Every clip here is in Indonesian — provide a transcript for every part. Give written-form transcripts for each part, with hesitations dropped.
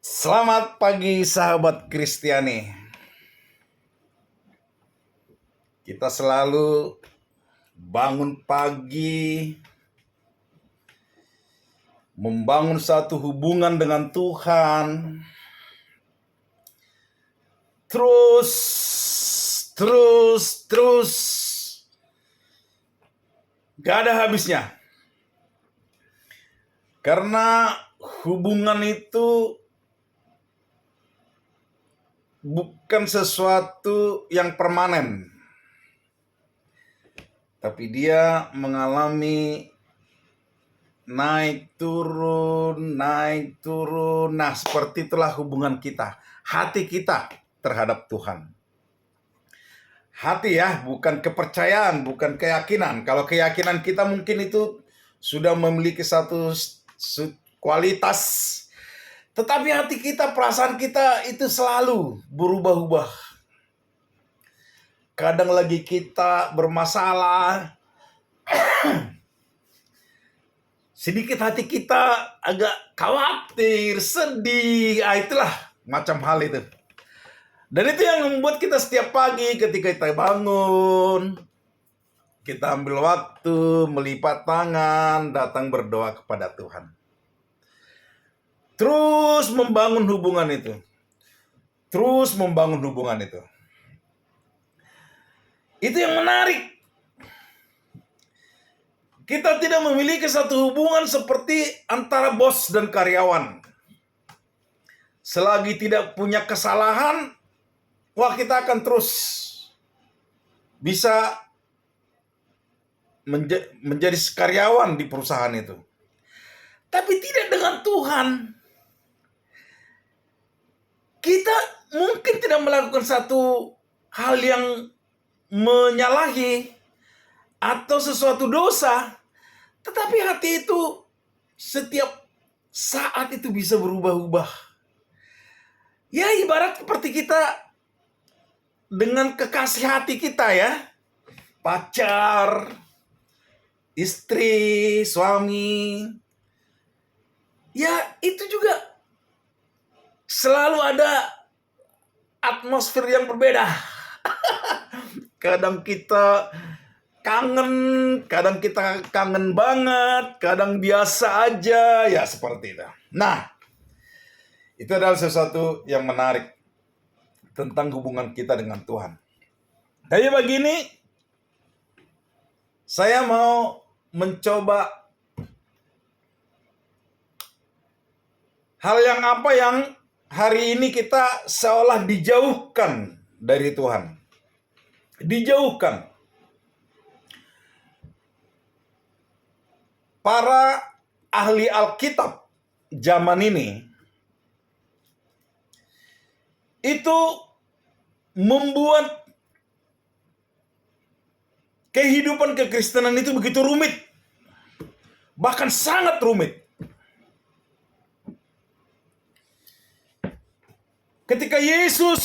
Selamat pagi sahabat Kristiani. Kita selalu bangun pagi, membangun satu hubungan dengan Tuhan. Terus. Gak ada habisnya. Karena hubungan itu bukan sesuatu yang permanen, tapi dia mengalami naik turun. Nah, seperti itulah hubungan kita, hati kita terhadap Tuhan. Hati ya, bukan kepercayaan, bukan keyakinan. Kalau keyakinan kita mungkin itu sudah memiliki satu kualitas, tetapi hati kita, perasaan kita itu selalu berubah-ubah. Kadang lagi kita bermasalah, sedikit hati kita agak khawatir, sedih, itulah macam hal itu. Dan itu yang membuat kita setiap pagi ketika kita bangun, kita ambil waktu, melipat tangan, datang berdoa kepada Tuhan. Terus membangun hubungan itu. Itu yang menarik. Kita tidak memiliki satu hubungan seperti antara bos dan karyawan. Selagi tidak punya kesalahan, kita akan terus bisa menjadi karyawan di perusahaan itu. Tapi tidak dengan Tuhan. Kita mungkin tidak melakukan satu hal yang menyalahi atau sesuatu dosa, tetapi hati itu setiap saat itu bisa berubah-ubah. Ya, ibarat seperti kita dengan kekasih hati kita ya, pacar, istri, suami. Ya, itu juga selalu ada atmosfer yang berbeda. Kadang kita kangen banget, kadang biasa aja, ya seperti itu. Nah, itu adalah sesuatu yang menarik tentang hubungan kita dengan Tuhan. Tapi begini, saya mau mencoba hal yang hari ini kita seolah dijauhkan dari Tuhan. Dijauhkan. Para ahli Alkitab zaman ini itu membuat kehidupan kekristenan itu begitu rumit. Bahkan sangat rumit. Ketika Yesus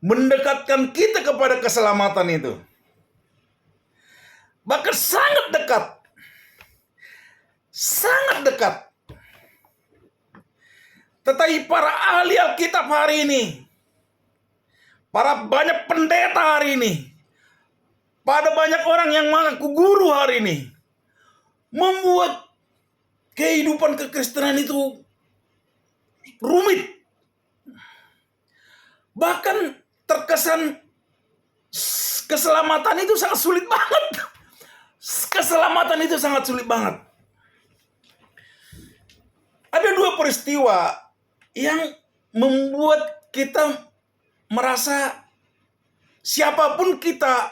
mendekatkan kita kepada keselamatan itu, bahkan sangat dekat. Tetapi para ahli Alkitab hari ini, para banyak pendeta hari ini, pada banyak orang yang mengaku guru hari ini, membuat kehidupan kekristenan itu rumit. Bahkan terkesan keselamatan itu sangat sulit banget. Ada dua peristiwa yang membuat kita merasa siapapun kita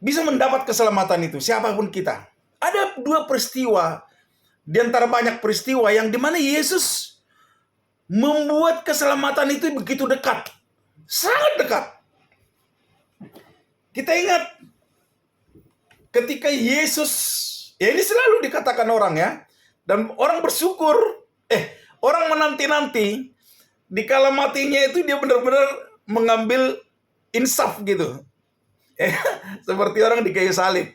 bisa mendapat keselamatan itu, siapapun kita. Ada dua peristiwa di antara banyak peristiwa yang dimana Yesus membuat keselamatan itu begitu dekat. Sangat dekat. Kita ingat ketika Yesus, ya ini selalu dikatakan orang ya, dan orang bersyukur, orang menanti-nanti, di kala matinya itu dia benar-benar mengambil insaf gitu. Seperti orang di kayu salib.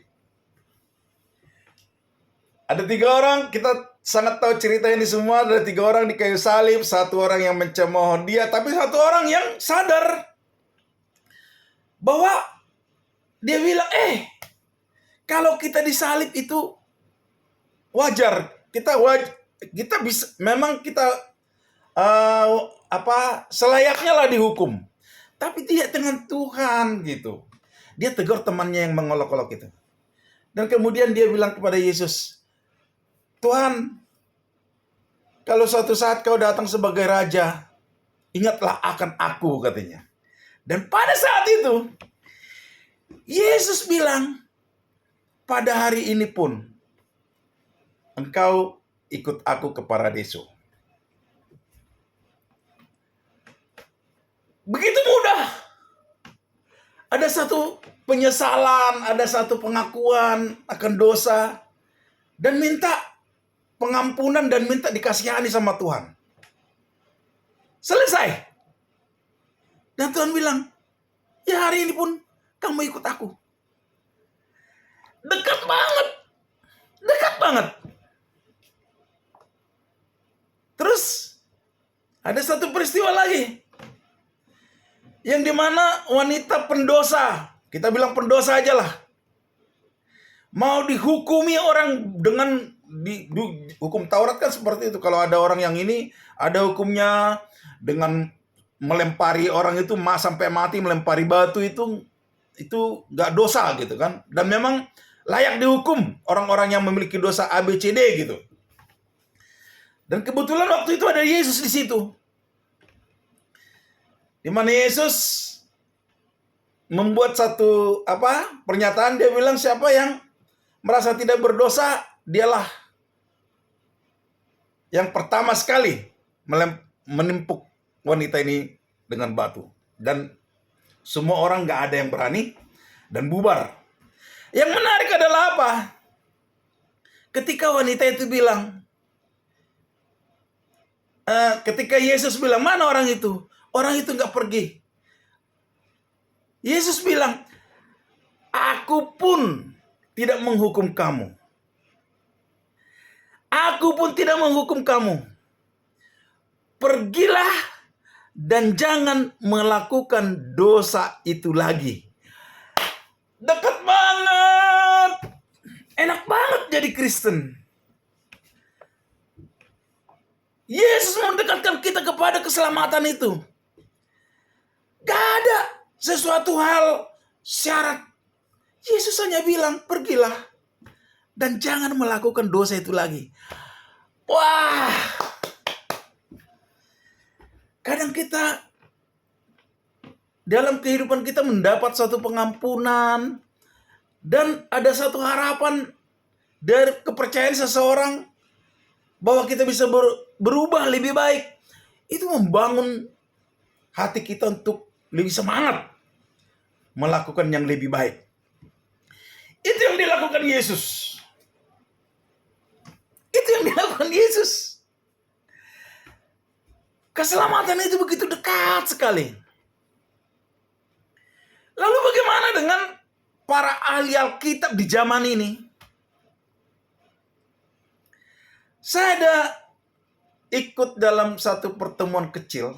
Ada 3 orang, kita sangat tahu cerita ini semua. Ada 3 orang di kayu salib, 1 orang yang mencemooh dia, tapi 1 orang yang sadar bahwa dia bilang, kalau kita disalib itu wajar. Kita bisa, memang kita selayaknya lah dihukum. Tapi tidak dengan Tuhan gitu. Dia tegur temannya yang mengolok-olok itu. Dan kemudian dia bilang kepada Yesus, Tuhan, kalau suatu saat kau datang sebagai raja, ingatlah akan aku, katanya. Dan pada saat itu, Yesus bilang, pada hari ini pun, engkau ikut aku ke paradiso. Begitu mudah. Ada satu penyesalan, ada satu pengakuan akan dosa, dan minta pengampunan dan minta dikasihani sama Tuhan. Selesai. Dan Tuhan bilang, ya hari ini pun kamu ikut aku. Dekat banget. Dekat banget. Terus ada satu peristiwa lagi. Yang dimana wanita pendosa, kita bilang pendosa aja lah, mau dihukumi orang dengan hukum Taurat kan seperti itu. Kalau ada orang yang ini, ada hukumnya dengan melempari orang itu sampai mati, melempari batu itu nggak dosa gitu kan. Dan memang layak dihukum orang-orang yang memiliki dosa A, B, C, D gitu. Dan kebetulan waktu itu ada Yesus di situ. Di mana Yesus membuat satu pernyataan, dia bilang siapa yang merasa tidak berdosa, dialah yang pertama sekali menimpuk wanita ini dengan batu. Dan semua orang gak ada yang berani dan bubar. Yang menarik adalah apa? Ketika wanita itu bilang, ketika Yesus bilang, mana orang itu? Orang itu gak pergi. Yesus bilang, aku pun tidak menghukum kamu. Aku pun tidak menghukum kamu. Pergilah dan jangan melakukan dosa itu lagi. Dekat banget. Enak banget jadi Kristen. Yesus mendekatkan kita kepada keselamatan itu. Gak ada sesuatu hal syarat. Yesus hanya bilang, pergilah dan jangan melakukan dosa itu lagi. Wah. Kadang kita dalam kehidupan kita mendapat suatu pengampunan dan ada satu harapan dari kepercayaan seseorang bahwa kita bisa berubah lebih baik. Itu membangun hati kita untuk lebih semangat melakukan yang lebih baik. Itu yang dilakukan Yesus. Itu yang dilakukan Yesus. Keselamatan itu begitu dekat sekali. Lalu bagaimana dengan para ahli Alkitab di zaman ini? Saya ada ikut dalam satu pertemuan kecil.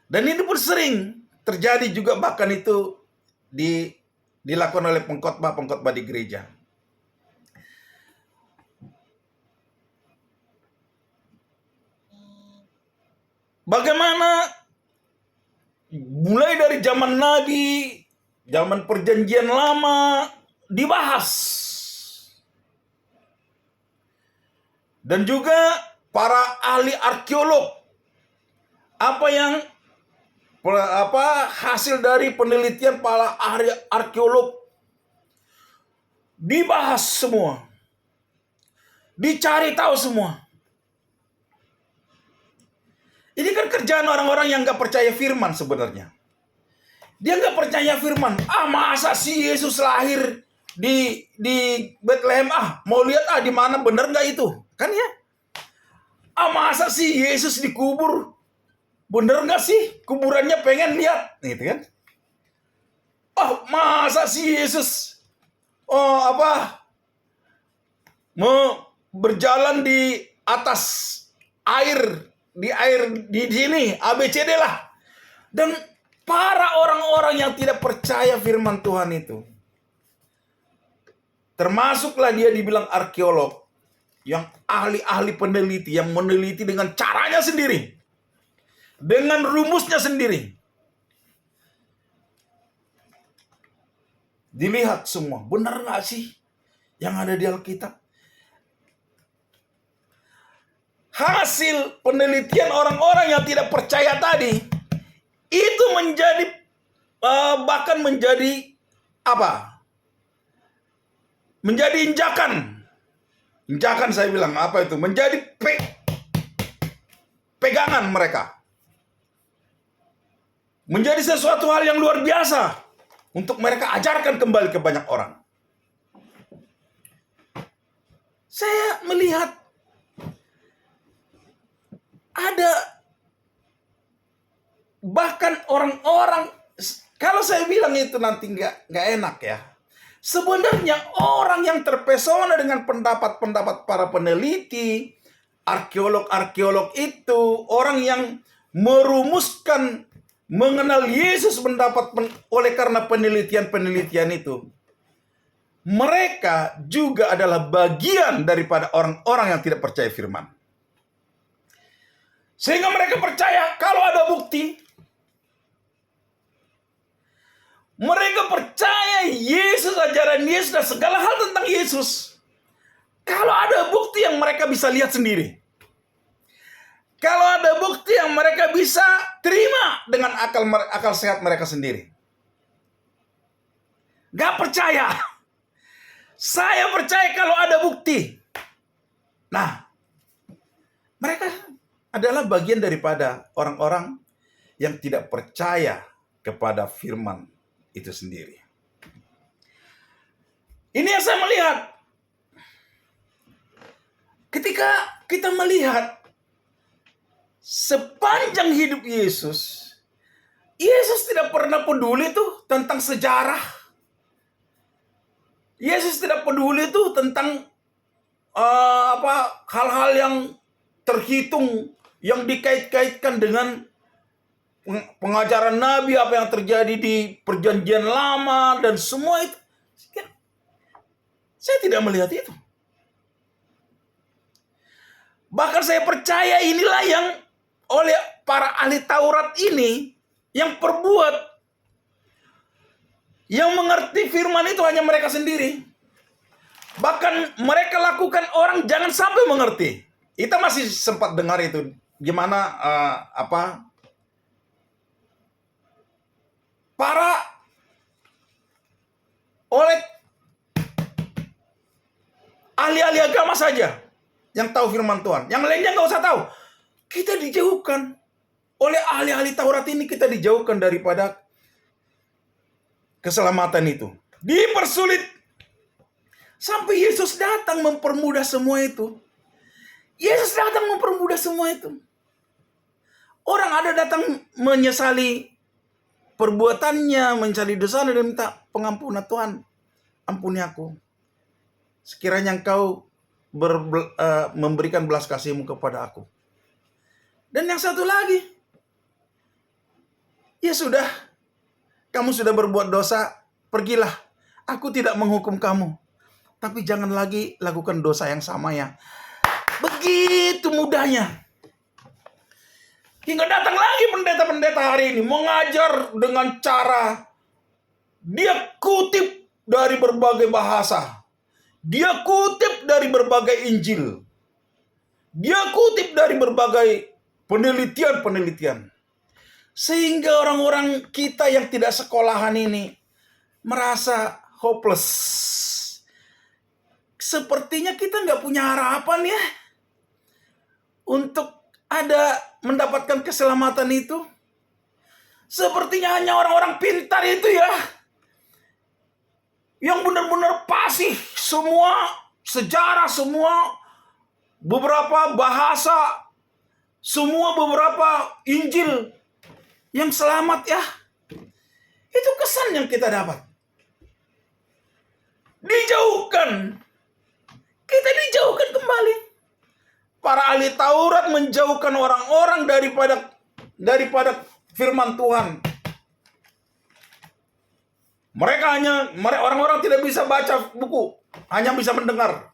Dan ini pun sering terjadi juga, bahkan itu dilakukan oleh pengkhotbah di gereja. Bagaimana mulai dari zaman Nabi, zaman perjanjian lama dibahas. Dan juga para ahli arkeolog, hasil dari penelitian para ahli arkeolog dibahas semua. Dicari tahu semua. Ini kan kerjaan orang-orang yang gak percaya firman sebenarnya. Dia gak percaya firman. Masa sih Yesus lahir di Bethlehem? Mau lihat di mana, bener gak itu? Kan ya? Masa sih Yesus dikubur? Bener gak sih? Kuburannya pengen lihat. Gitu kan? Masa sih Yesus berjalan di atas air, di sini ABCD lah. Dan para orang-orang yang tidak percaya firman Tuhan itu, termasuklah dia dibilang arkeolog, yang ahli-ahli peneliti, yang meneliti dengan caranya sendiri, dengan rumusnya sendiri. Dilihat semua, benar nggak sih yang ada di Alkitab? Hasil penelitian orang-orang yang tidak percaya tadi, itu menjadi, bahkan menjadi apa? Menjadi injakan. Injakan saya bilang, apa itu? Menjadi pegangan mereka. Menjadi sesuatu hal yang luar biasa untuk mereka ajarkan kembali ke banyak orang. Saya melihat ada bahkan orang-orang, kalau saya bilang itu nanti nggak enak ya. Sebenarnya orang yang terpesona dengan pendapat-pendapat para peneliti, arkeolog-arkeolog itu, orang yang merumuskan mengenal Yesus oleh karena penelitian-penelitian itu, mereka juga adalah bagian daripada orang-orang yang tidak percaya firman. Sehingga mereka percaya kalau ada bukti. Mereka percaya Yesus, ajaran Yesus, dan segala hal tentang Yesus. Kalau ada bukti yang mereka bisa lihat sendiri. Kalau ada bukti yang mereka bisa terima dengan akal sehat mereka sendiri. Gak percaya. Saya percaya kalau ada bukti. Nah, mereka adalah bagian daripada orang-orang yang tidak percaya kepada firman itu sendiri. Ini yang saya melihat. Ketika kita melihat sepanjang hidup Yesus, Yesus tidak pernah peduli tuh tentang sejarah. Yesus tidak peduli tuh tentang hal-hal yang terhitung, yang dikait-kaitkan dengan pengajaran Nabi, apa yang terjadi di Perjanjian Lama, dan semua itu. Saya tidak melihat itu. Bahkan saya percaya inilah yang oleh para ahli Taurat ini yang perbuat, yang mengerti firman itu hanya mereka sendiri. Bahkan mereka lakukan orang jangan sampai mengerti. Kita masih sempat dengar itu gimana oleh ahli-ahli agama saja yang tahu firman Tuhan. Yang lainnya nggak usah tahu. Kita dijauhkan oleh ahli-ahli Taurat ini, kita dijauhkan daripada keselamatan itu. Dipersulit. Sampai Yesus datang mempermudah semua itu. Yesus datang mempermudah semua itu. Orang ada datang menyesali perbuatannya, mencari dosa dan minta pengampunan. Tuhan, ampuni aku. Sekiranya Engkau memberikan belas kasih-Mu kepada aku. Dan yang satu lagi, ya sudah, kamu sudah berbuat dosa, pergilah. Aku tidak menghukum kamu. Tapi jangan lagi lakukan dosa yang sama ya. Begitu mudahnya. Hingga datang lagi pendeta-pendeta hari ini mengajar dengan cara dia kutip dari berbagai bahasa. Dia kutip dari berbagai Injil. Dia kutip dari berbagai penelitian-penelitian. Sehingga orang-orang kita yang tidak sekolahan ini merasa hopeless. Sepertinya kita nggak punya harapan ya untuk mendapatkan keselamatan itu. Sepertinya hanya orang-orang pintar itu ya, yang benar-benar fasih semua sejarah, semua beberapa bahasa, semua beberapa Injil, yang selamat ya. Itu kesan yang kita dapat. Dijauhkan. Kita dijauhkan Taurat menjauhkan orang-orang daripada firman Tuhan. Orang-orang tidak bisa baca buku, hanya bisa mendengar.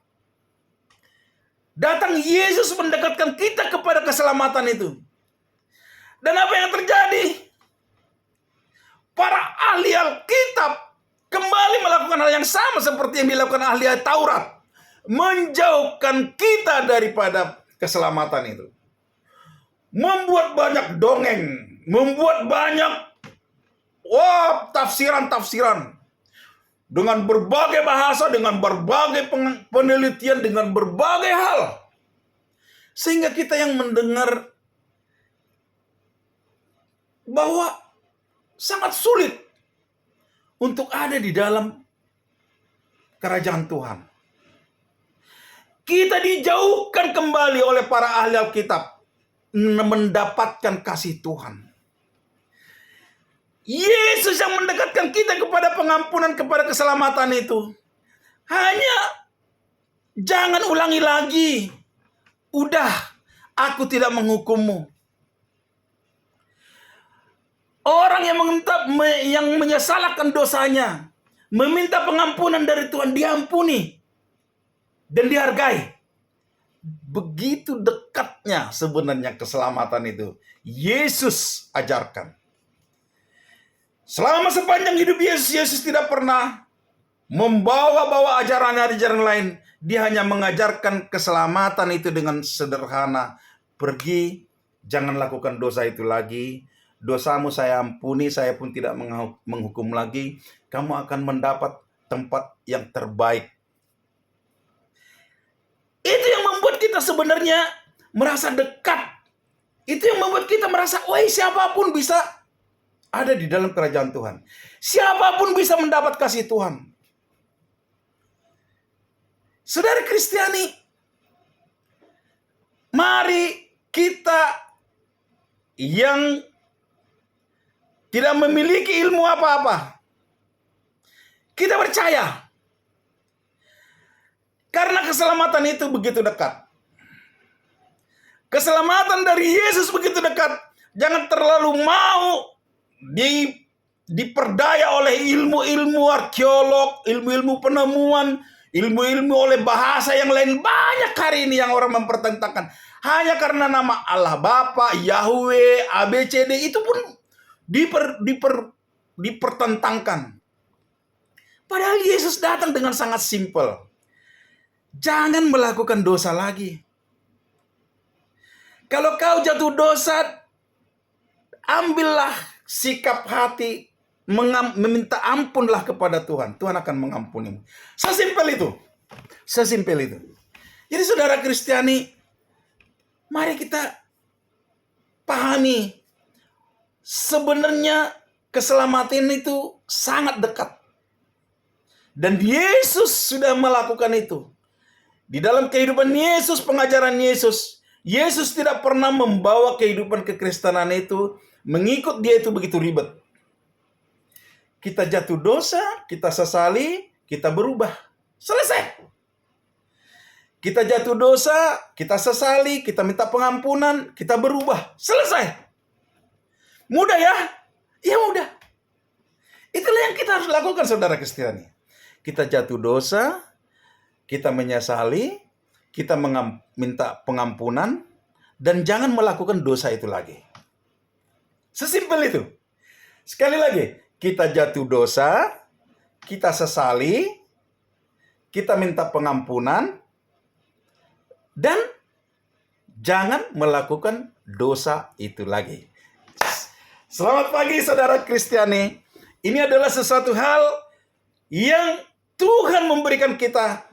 Datang Yesus mendekatkan kita kepada keselamatan itu. Dan apa yang terjadi? Para ahli Alkitab kembali melakukan hal yang sama seperti yang dilakukan ahli Taurat. Menjauhkan kita daripada keselamatan itu. Membuat banyak dongeng. Membuat banyak tafsiran-tafsiran. Dengan berbagai bahasa, dengan berbagai penelitian, dengan berbagai hal. Sehingga kita yang mendengar bahwa sangat sulit untuk ada di dalam kerajaan Tuhan. Kita dijauhkan kembali oleh para ahli Alkitab mendapatkan kasih Tuhan. Yesus yang mendekatkan kita kepada pengampunan, kepada keselamatan itu. Hanya jangan ulangi lagi. Udah, aku tidak menghukummu. Orang yang menyesalkan dosanya, meminta pengampunan dari Tuhan, diampuni dan dihargai. Begitu dekatnya sebenarnya keselamatan itu. Yesus ajarkan. Selama sepanjang hidup Yesus tidak pernah membawa-bawa ajaran-ajaran lain. Dia hanya mengajarkan keselamatan itu dengan sederhana. Pergi, jangan lakukan dosa itu lagi. Dosamu saya ampuni, saya pun tidak menghukum lagi. Kamu akan mendapat tempat yang terbaik. Itu yang membuat kita sebenarnya merasa dekat. Itu yang membuat kita merasa, siapapun bisa ada di dalam kerajaan Tuhan. Siapapun bisa mendapat kasih Tuhan. Saudara Kristiani, mari kita yang tidak memiliki ilmu apa-apa, kita percaya. Karena keselamatan itu begitu dekat. Keselamatan dari Yesus begitu dekat. Jangan terlalu mau diperdaya oleh ilmu-ilmu arkeolog, ilmu-ilmu penemuan, ilmu-ilmu oleh bahasa yang lain. Banyak hari ini yang orang mempertentangkan. Hanya karena nama Allah Bapa, Yahweh, ABCD itu pun dipertentangkan. Padahal Yesus datang dengan sangat simpel. Jangan melakukan dosa lagi. Kalau kau jatuh dosa, ambillah sikap hati, meminta ampunlah kepada Tuhan. Tuhan akan mengampunimu. Sesimpel itu. Sesimpel itu. Jadi saudara Kristiani, mari kita pahami. Sebenarnya keselamatan itu sangat dekat. Dan Yesus sudah melakukan itu. Di dalam kehidupan Yesus, pengajaran Yesus, Yesus tidak pernah membawa kehidupan kekristenan itu, mengikut dia itu begitu ribet. Kita jatuh dosa, kita sesali, kita berubah. Selesai. Kita jatuh dosa, kita sesali, kita minta pengampunan, kita berubah. Selesai. Mudah ya? Iya mudah. Itulah yang kita harus lakukan saudara Kristiani. Kita jatuh dosa, kita menyesali, kita minta pengampunan, dan jangan melakukan dosa itu lagi. Sesimpel itu. Sekali lagi, kita jatuh dosa, kita sesali, kita minta pengampunan, dan jangan melakukan dosa itu lagi. Selamat pagi saudara Kristiani. Ini adalah sesuatu hal yang Tuhan memberikan kita.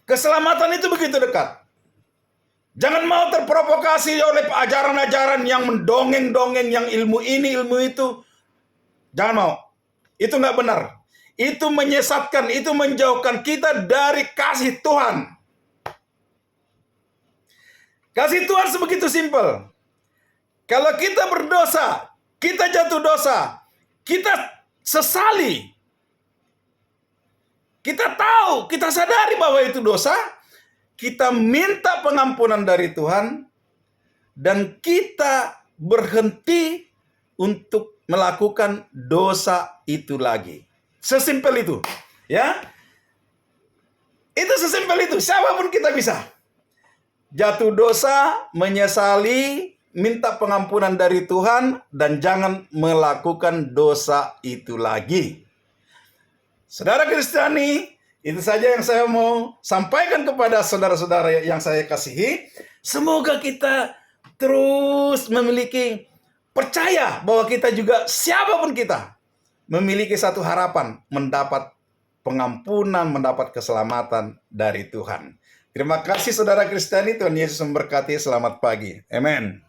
Keselamatan itu begitu dekat. Jangan mau terprovokasi oleh ajaran-ajaran yang mendongeng-dongeng, yang ilmu ini, ilmu itu. Jangan mau. Itu nggak benar. Itu menyesatkan, itu menjauhkan kita dari kasih Tuhan. Kasih Tuhan sebegitu simpel. Kalau kita berdosa, kita jatuh dosa, kita sesali, kita tahu, kita sadari bahwa itu dosa, kita minta pengampunan dari Tuhan, dan kita berhenti untuk melakukan dosa itu lagi. Sesimpel itu, ya. Itu sesimpel itu. Siapapun kita bisa jatuh dosa, menyesali, minta pengampunan dari Tuhan, dan jangan melakukan dosa itu lagi. Saudara Kristiani, itu saja yang saya mau sampaikan kepada saudara-saudara yang saya kasihi. Semoga kita terus memiliki percaya bahwa kita juga, siapapun kita, memiliki satu harapan, mendapat pengampunan, mendapat keselamatan dari Tuhan. Terima kasih saudara Kristiani, Tuhan Yesus memberkati, selamat pagi. Amin.